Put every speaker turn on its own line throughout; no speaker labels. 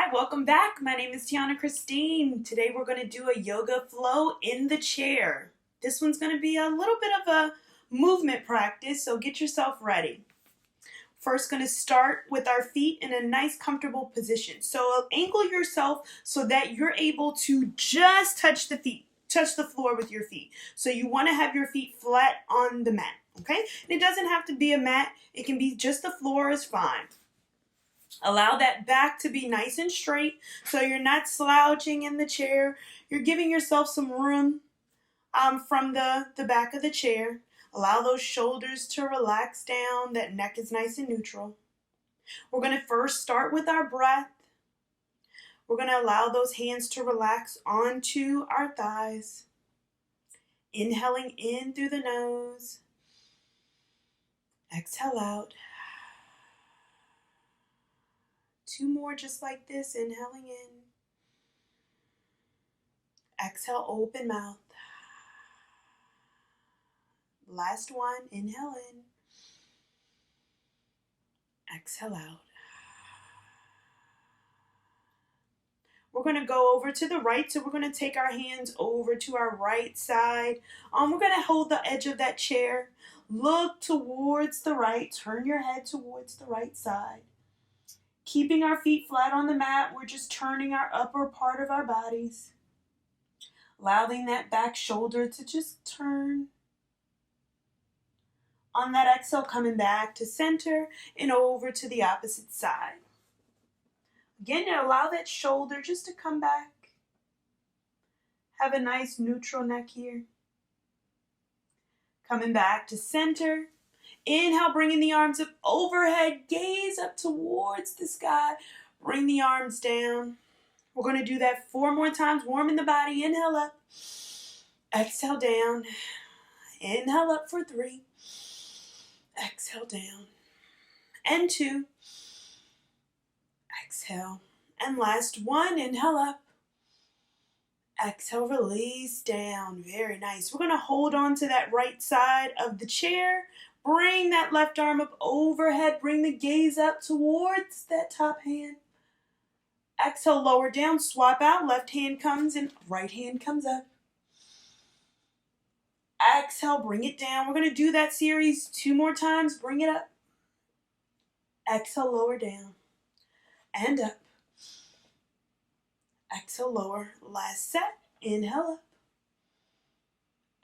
there, welcome back. My name is Tianna Christine. Today we're going to do a yoga flow in the chair. This one's going to be a little bit of a movement practice, so get yourself ready. First, going to start with our feet in a nice comfortable position. So angle yourself so that you're able to just touch the floor with your feet. So you want to have your feet flat on the mat, okay? And it doesn't have to be a mat. It can be just the floor is fine. Allow that back to be nice and straight so you're not slouching in the chair. You're giving yourself some room from the back of the chair. Allow those shoulders to relax down. That neck is nice and neutral. We're going to first start with our breath. We're going to allow those hands to relax onto our thighs. Inhaling in through the nose. Exhale out. 2 more just like this, inhaling in. Exhale, open mouth. Last one, inhale in. Exhale out. We're going to go over to the right, so we're going to take our hands over to our right side. We're going to hold the edge of that chair. Look towards the right. Turn your head towards the right side. Keeping our feet flat on the mat, we're just turning our upper part of our bodies. Allowing that back shoulder to just turn. On that exhale, coming back to center and over to the opposite side. Again, allow that shoulder just to come back. Have a nice neutral neck here. Coming back to center. Inhale, bringing the arms up overhead, gaze up towards the sky. Bring the arms down. We're going to do that 4 more times, warming the body. Inhale up, exhale down. Inhale up for 3, exhale down. And 2, exhale. And last 1, inhale up, exhale, release down. Very nice. We're going to hold on to that right side of the chair. Bring that left arm up overhead. Bring the gaze up towards that top hand. Exhale, lower down, swap out. Left hand comes in, right hand comes up. Exhale, bring it down. We're going to do that series 2 more times. Bring it up. Exhale, lower down. And up. Exhale, lower. Last set. Inhale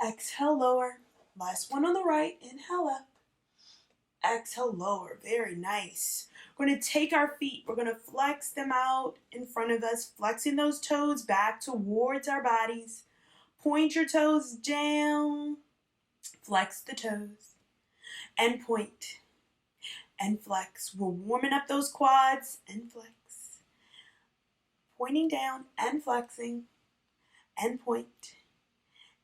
up. Exhale, lower. Last one on the right. Inhale up. Exhale, lower. Very nice. We're going to take our feet. We're going to flex them out in front of us, flexing those toes back towards our bodies. Point your toes down. Flex the toes. And point. And flex. We're warming up those quads and flex. Pointing down and flexing. And point.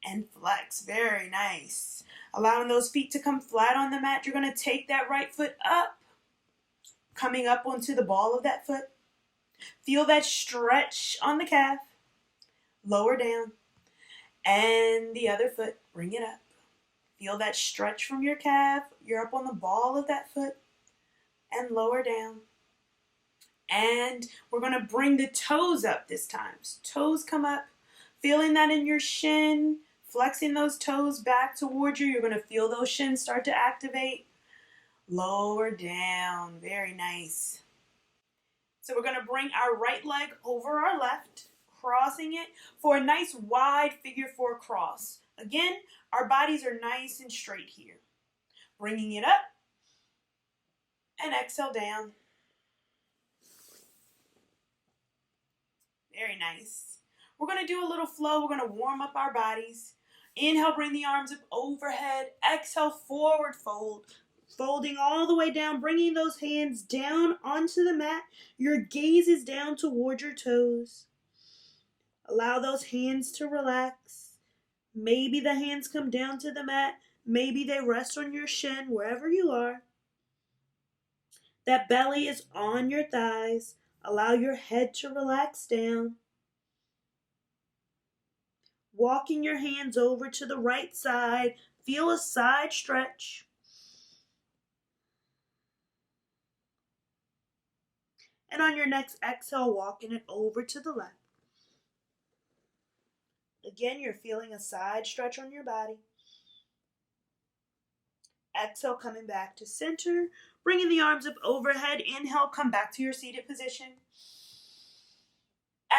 And flex. Very nice. Allowing those feet to come flat on the mat. You're going to take that right foot up. Coming up onto the ball of that foot. Feel that stretch on the calf. Lower down. And the other foot. Bring it up. Feel that stretch from your calf. You're up on the ball of that foot. And lower down. And we're going to bring the toes up this time. So toes come up. Feeling that in your shin. Flexing those toes back towards you. You're going to feel those shins start to activate. Lower down. Very nice. So we're going to bring our right leg over our left. Crossing it for a nice wide figure 4 cross. Again, our bodies are nice and straight here. Bringing it up. And exhale down. Very nice. We're going to do a little flow. We're going to warm up our bodies. Inhale, bring the arms up overhead. Exhale, forward fold. Folding all the way down, bringing those hands down onto the mat. Your gaze is down toward your toes. Allow those hands to relax. Maybe the hands come down to the mat. Maybe they rest on your shin, wherever you are. That belly is on your thighs. Allow your head to relax down. Walking your hands over to the right side. Feel a side stretch. And on your next exhale, walking it over to the left. Again, you're feeling a side stretch on your body. Exhale, coming back to center, bringing the arms up overhead. Inhale, come back to your seated position.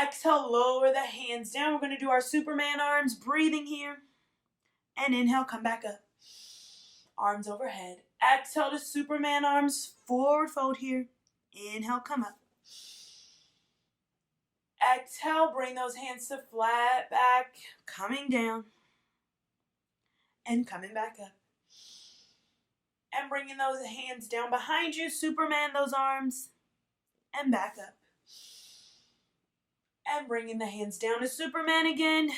Exhale, lower the hands down. We're going to do our Superman arms, breathing here. And inhale, come back up. Arms overhead. Exhale to Superman arms, forward fold here. Inhale, come up. Exhale, bring those hands to flat back, coming down. And coming back up. And bringing those hands down behind you, Superman those arms. And back up. And bringing the hands down to Superman again.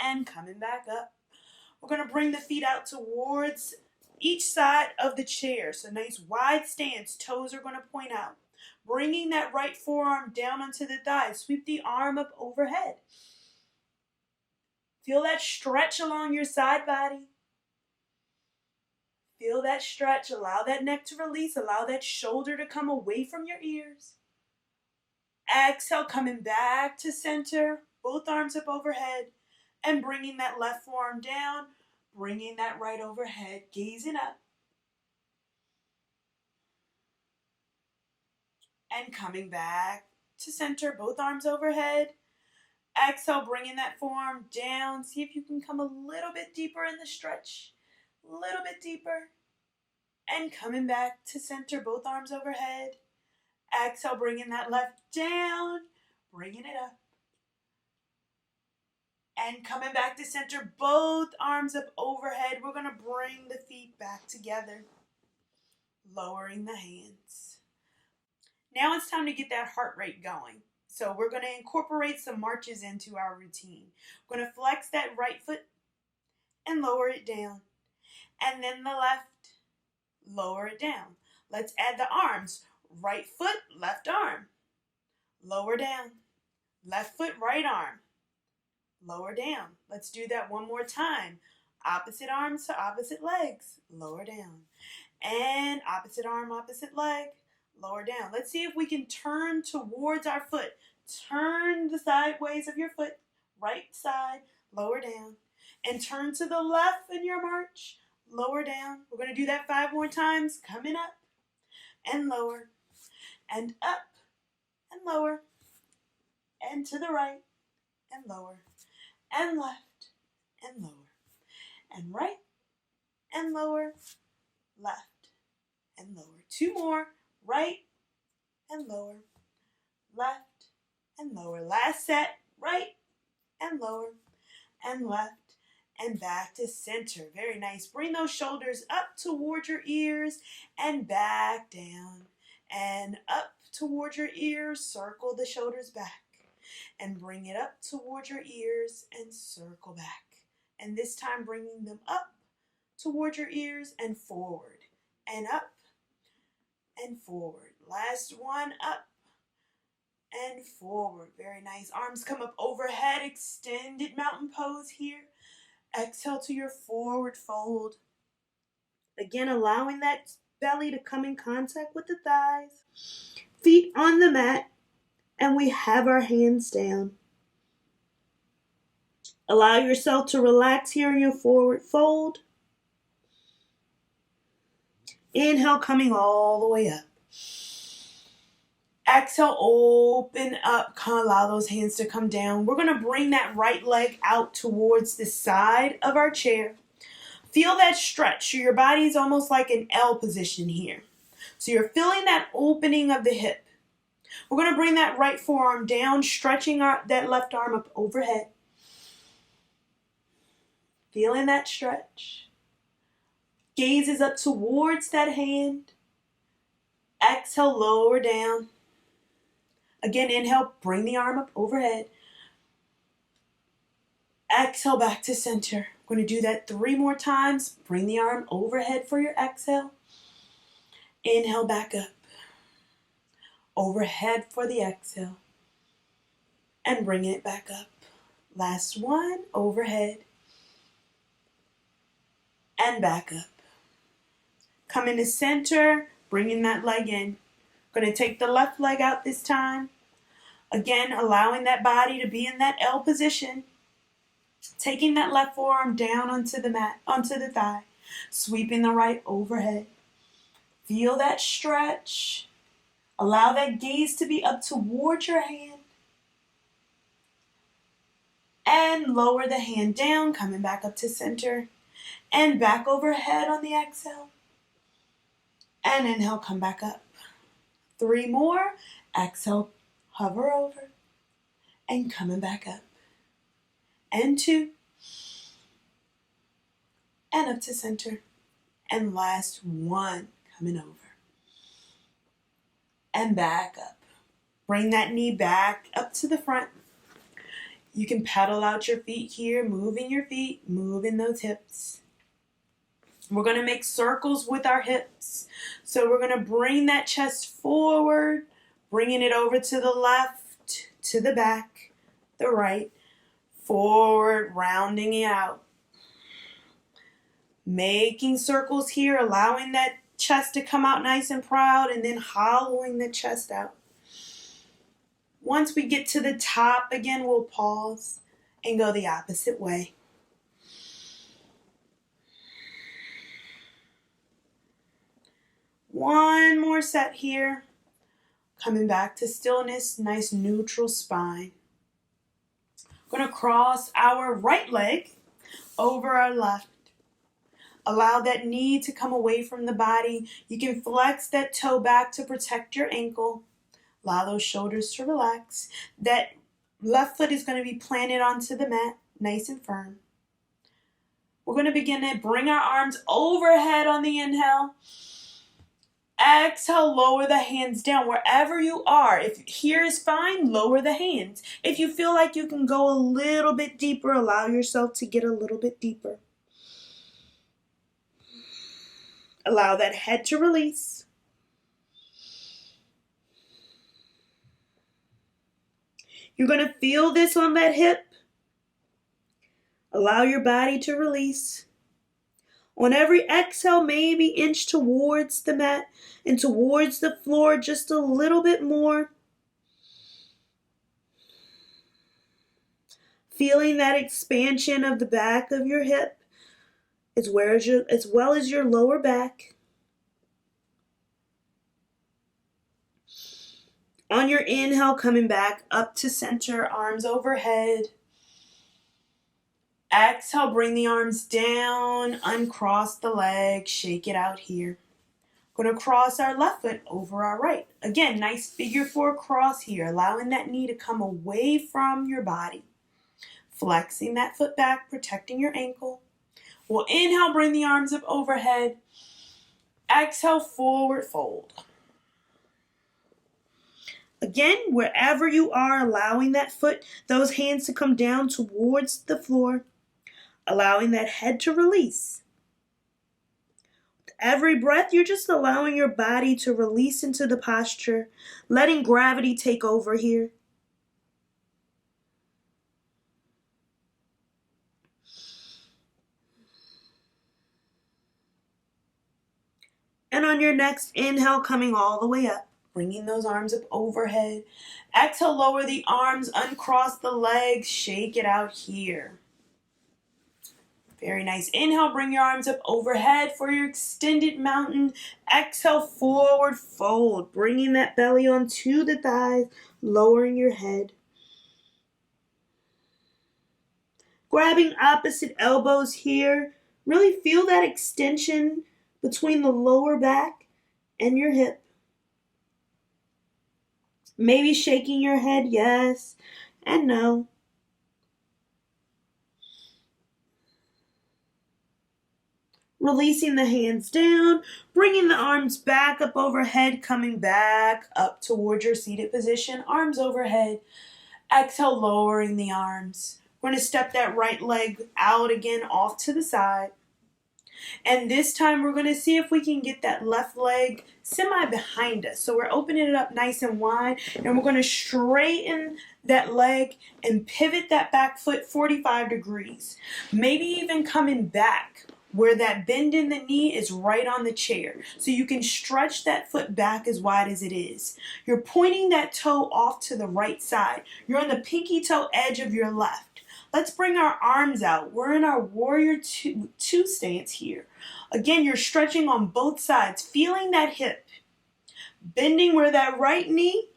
And coming back up. We're going to bring the feet out towards each side of the chair. So nice wide stance. Toes are going to point out. Bringing that right forearm down onto the thigh. Sweep the arm up overhead. Feel that stretch along your side body. Feel that stretch. Allow that neck to release. Allow that shoulder to come away from your ears. Exhale, coming back to center. Both arms up overhead. And bringing that left forearm down. Bringing that right overhead. Gazing up. And coming back to center. Both arms overhead. Exhale, bringing that forearm down. See if you can come a little bit deeper in the stretch. A little bit deeper. And coming back to center. Both arms overhead. Exhale, bringing that left down. Bringing it up. And coming back to center. Both arms up overhead. We're going to bring the feet back together. Lowering the hands. Now it's time to get that heart rate going. So we're going to incorporate some marches into our routine. We're going to flex that right foot and lower it down. And then the left, lower it down. Let's add the arms. Right foot, left arm. Lower down. Left foot, right arm. Lower down. Let's do that one more time. Opposite arms to opposite legs. Lower down. And opposite arm, opposite leg. Lower down. Let's see if we can turn towards our foot. Turn the sideways of your foot. Right side. Lower down. And turn to the left in your march. Lower down. We're going to do that 5 more times. Coming up. And lower. And up. And lower. And to the right. And lower. And left. And lower. And right. And lower. Left. And lower. 2 more. Right and lower, left and lower. Last set, right and lower and left and back to center. Very nice. Bring those shoulders up towards your ears and back down and up towards your ears. Circle the shoulders back and bring it up towards your ears and circle back. And this time bringing them up towards your ears and forward and up and forward. Last one, up and forward. Very nice. Arms come up overhead. Extended mountain pose here. Exhale to your forward fold. Again, allowing that belly to come in contact with the thighs. Feet on the mat. And we have our hands down. Allow yourself to relax here in your forward fold. Inhale, coming all the way up. Exhale, open up. Allow those hands to come down. We're going to bring that right leg out towards the side of our chair. Feel that stretch. So your body is almost like an L position here. So you're feeling that opening of the hip. We're going to bring that right forearm down, stretching that left arm up overhead. Feeling that stretch. Gaze is up towards that hand. Exhale, lower down. Again, inhale, bring the arm up overhead. Exhale, back to center. We're going to do that 3 more times. Bring the arm overhead for your exhale. Inhale, back up. Overhead for the exhale. And bring it back up. Last one, overhead. And back up. Come into center, bringing that leg in. Going to take the left leg out this time. Again, allowing that body to be in that L position. Taking that left forearm down onto the mat, onto the thigh. Sweeping the right overhead. Feel that stretch. Allow that gaze to be up towards your hand. And lower the hand down, coming back up to center. And back overhead on the exhale. And inhale, come back up. 3 more. Exhale, hover over. And coming back up. And 2. And up to center. And last 1. Coming over. And back up. Bring that knee back up to the front. You can pedal out your feet here, moving your feet, moving those hips. We're going to make circles with our hips. So we're going to bring that chest forward, bringing it over to the left, to the back, the right, forward, rounding it out. Making circles here, allowing that chest to come out nice and proud, and then hollowing the chest out. Once we get to the top, again, we'll pause and go the opposite way. One more set here. Coming back to stillness, nice neutral spine. Going to cross our right leg over our left. Allow that knee to come away from the body. You can flex that toe back to protect your ankle. Allow those shoulders to relax. That left foot is going to be planted onto the mat, nice and firm. We're going to begin to bring our arms overhead on the inhale. Exhale, lower the hands down wherever you are. If here is fine, lower the hands. If you feel like you can go a little bit deeper, allow yourself to get a little bit deeper. Allow that head to release. You're going to feel this on that hip. Allow your body to release. On every exhale, maybe inch towards the mat and towards the floor just a little bit more. Feeling that expansion of the back of your hip as well as your lower back. On your inhale, coming back up to center, arms overhead. Exhale, bring the arms down, uncross the leg, shake it out here. Going to cross our left foot over our right. Again, nice figure 4 cross here, allowing that knee to come away from your body. Flexing that foot back, protecting your ankle. We'll inhale, bring the arms up overhead. Exhale, forward fold. Again, wherever you are, allowing that foot, those hands to come down towards the floor. Allowing that head to release. With every breath, you're just allowing your body to release into the posture, letting gravity take over here. And on your next inhale, coming all the way up, bringing those arms up overhead. Exhale, lower the arms, uncross the legs, shake it out here. Very nice. Inhale, bring your arms up overhead for your extended mountain. Exhale, forward fold, bringing that belly onto the thighs, lowering your head. Grabbing opposite elbows here. Really feel that extension between the lower back and your hip. Maybe shaking your head yes and no. Releasing the hands down, bringing the arms back up overhead, coming back up towards your seated position, arms overhead. Exhale, lowering the arms. We're going to step that right leg out again, off to the side. And this time we're going to see if we can get that left leg semi behind us. So we're opening it up nice and wide, and we're going to straighten that leg and pivot that back foot 45 degrees. Maybe even coming back where that bend in the knee is right on the chair. So you can stretch that foot back as wide as it is. You're pointing that toe off to the right side. You're on the pinky toe edge of your left. Let's bring our arms out. We're in our warrior two stance here. Again, you're stretching on both sides, feeling that hip. Bending where that right knee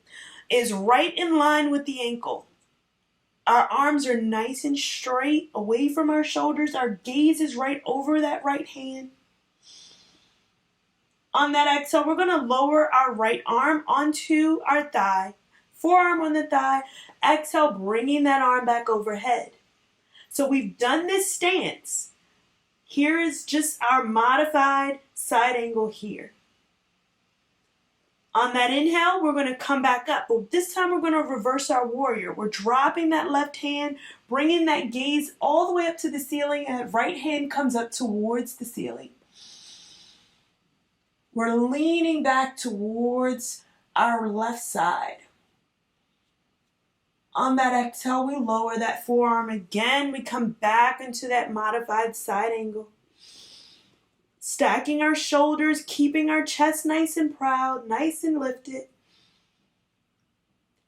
is right in line with the ankle. Our arms are nice and straight away from our shoulders. Our gaze is right over that right hand. On that exhale, we're going to lower our right arm onto our thigh. Forearm on the thigh. Exhale, bringing that arm back overhead. So we've done this stance. Here is just our modified side angle here. On that inhale, we're going to come back up, but this time we're going to reverse our warrior. We're dropping that left hand, bringing that gaze all the way up to the ceiling, and that right hand comes up towards the ceiling. We're leaning back towards our left side. On that exhale, we lower that forearm again. We come back into that modified side angle. Stacking our shoulders, keeping our chest nice and proud, nice and lifted.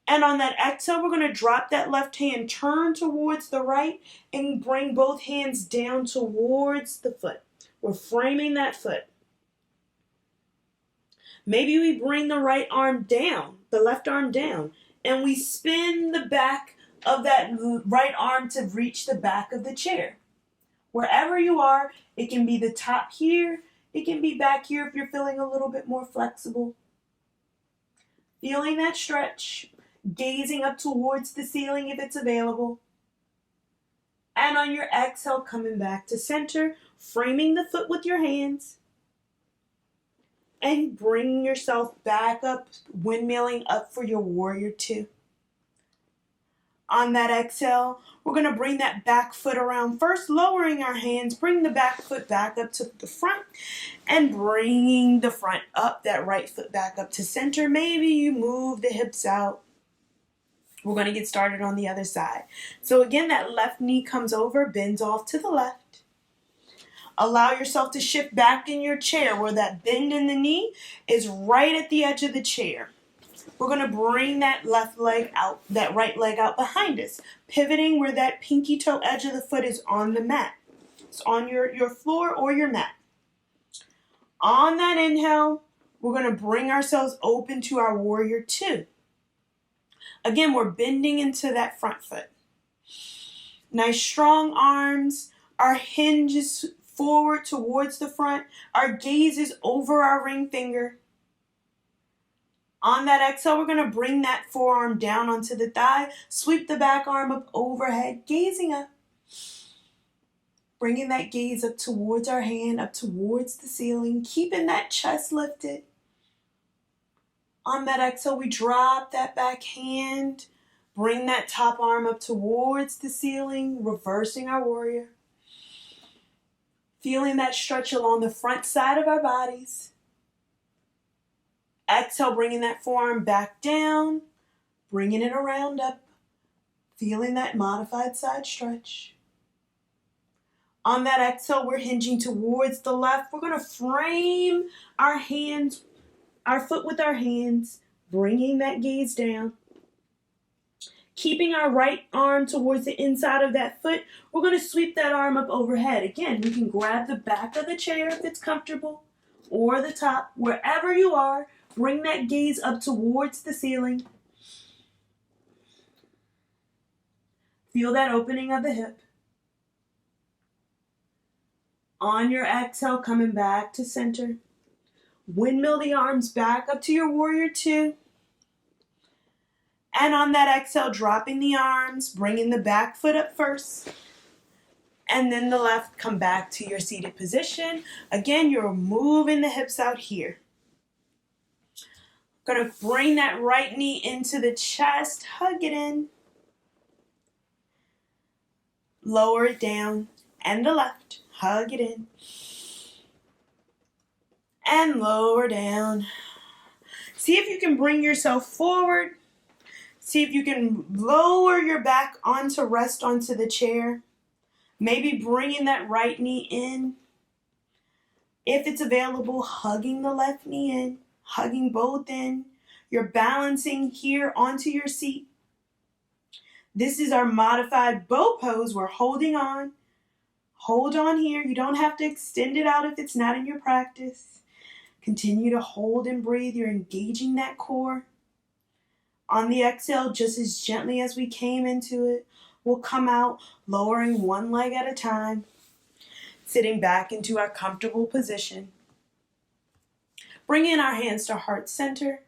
And on that exhale, we're going to drop that left hand, turn towards the right, and bring both hands down towards the foot. We're framing that foot. Maybe we bring the right arm down, the left arm down, and we spin the back of that right arm to reach the back of the chair. Wherever you are, it can be the top here, it can be back here if you're feeling a little bit more flexible. Feeling that stretch, gazing up towards the ceiling if it's available. And on your exhale, coming back to center, framing the foot with your hands. And bringing yourself back up, windmilling up for your warrior two. On that exhale, we're going to bring that back foot around. First, lowering our hands, bring the back foot back up to the front, and bringing the front up, that right foot back up to center. Maybe you move the hips out. We're going to get started on the other side. So again, that left knee comes over, bends off to the left. Allow yourself to shift back in your chair where that bend in the knee is right at the edge of the chair. We're going to bring that left leg out, that right leg out behind us, pivoting where that pinky toe edge of the foot is on the mat. It's on your floor or your mat. On that inhale, we're going to bring ourselves open to our warrior two. Again, we're bending into that front foot. Nice strong arms. Our hinge is forward towards the front. Our gaze is over our ring finger. On that exhale, we're going to bring that forearm down onto the thigh. Sweep the back arm up overhead, gazing up. Bringing that gaze up towards our hand, up towards the ceiling, keeping that chest lifted. On that exhale, we drop that back hand. Bring that top arm up towards the ceiling, reversing our warrior. Feeling that stretch along the front side of our bodies. Exhale, bringing that forearm back down, bringing it around up, feeling that modified side stretch. On that exhale, we're hinging towards the left. We're going to frame our hands, our foot with our hands, bringing that gaze down. Keeping our right arm towards the inside of that foot, we're going to sweep that arm up overhead. Again, you can grab the back of the chair if it's comfortable, or the top, wherever you are. Bring that gaze up towards the ceiling. Feel that opening of the hip. On your exhale, coming back to center. Windmill the arms back up to your warrior two. And on that exhale, dropping the arms, bringing the back foot up first. And then the left, come back to your seated position. Again, you're moving the hips out here. Going to bring that right knee into the chest, hug it in. Lower it down, and the left, hug it in. And lower down. See if you can bring yourself forward. See if you can lower your back onto rest onto the chair. Maybe bringing that right knee in. If it's available, hugging the left knee in, hugging both in. You're balancing here onto your seat. This is our modified bow pose. We're holding on. Hold on here. You don't have to extend it out if it's not in your practice. Continue to hold and breathe. You're engaging that core. On the exhale, just as gently as we came into it, we'll come out, lowering one leg at a time, sitting back into our comfortable position. Bringing our hands to heart center.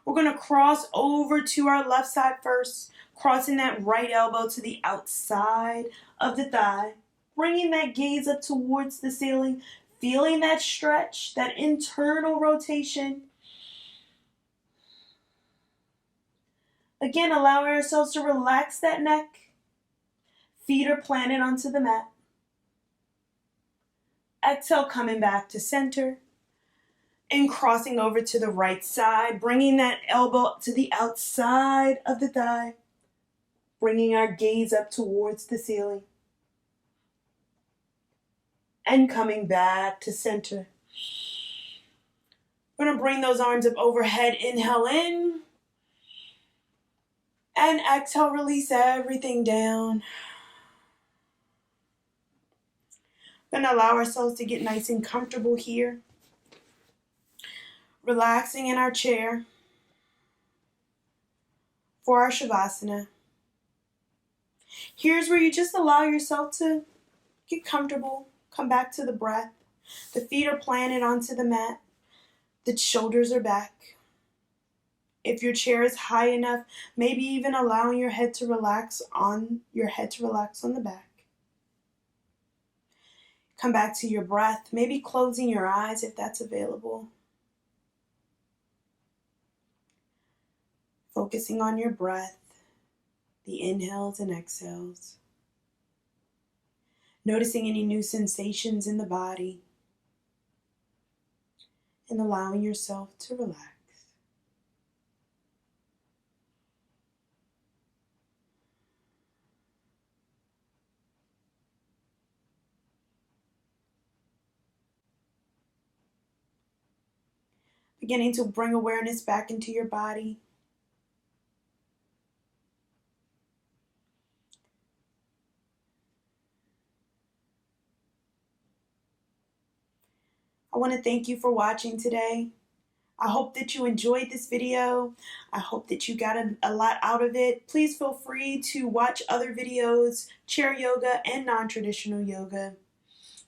We're going to cross over to our left side first, crossing that right elbow to the outside of the thigh, bringing that gaze up towards the ceiling, feeling that stretch, that internal rotation. Again, allowing ourselves to relax that neck. Feet are planted onto the mat. Exhale, coming back to center. And crossing over to the right side, bringing that elbow to the outside of the thigh, bringing our gaze up towards the ceiling, and coming back to center. We're going to bring those arms up overhead, inhale in, and exhale, release everything down. We're going to allow ourselves to get nice and comfortable here. Relaxing in our chair for our Shavasana. Here's where you just allow yourself to get comfortable, come back to the breath. The feet are planted onto the mat. The shoulders are back. If your chair is high enough, maybe even allowing your head to relax on the back. Come back to your breath, maybe closing your eyes if that's available. Focusing on your breath, the inhales and exhales. Noticing any new sensations in the body. And allowing yourself to relax. Beginning to bring awareness back into your body. I want to thank you for watching today. I hope that you enjoyed this video. I hope that you got a lot out of it. Please feel free to watch other videos, chair yoga and non-traditional yoga.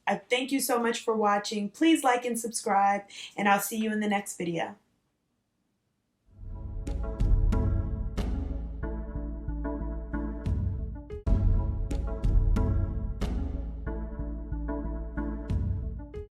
I thank you so much for watching. Please like and subscribe, and I'll see you in the next video.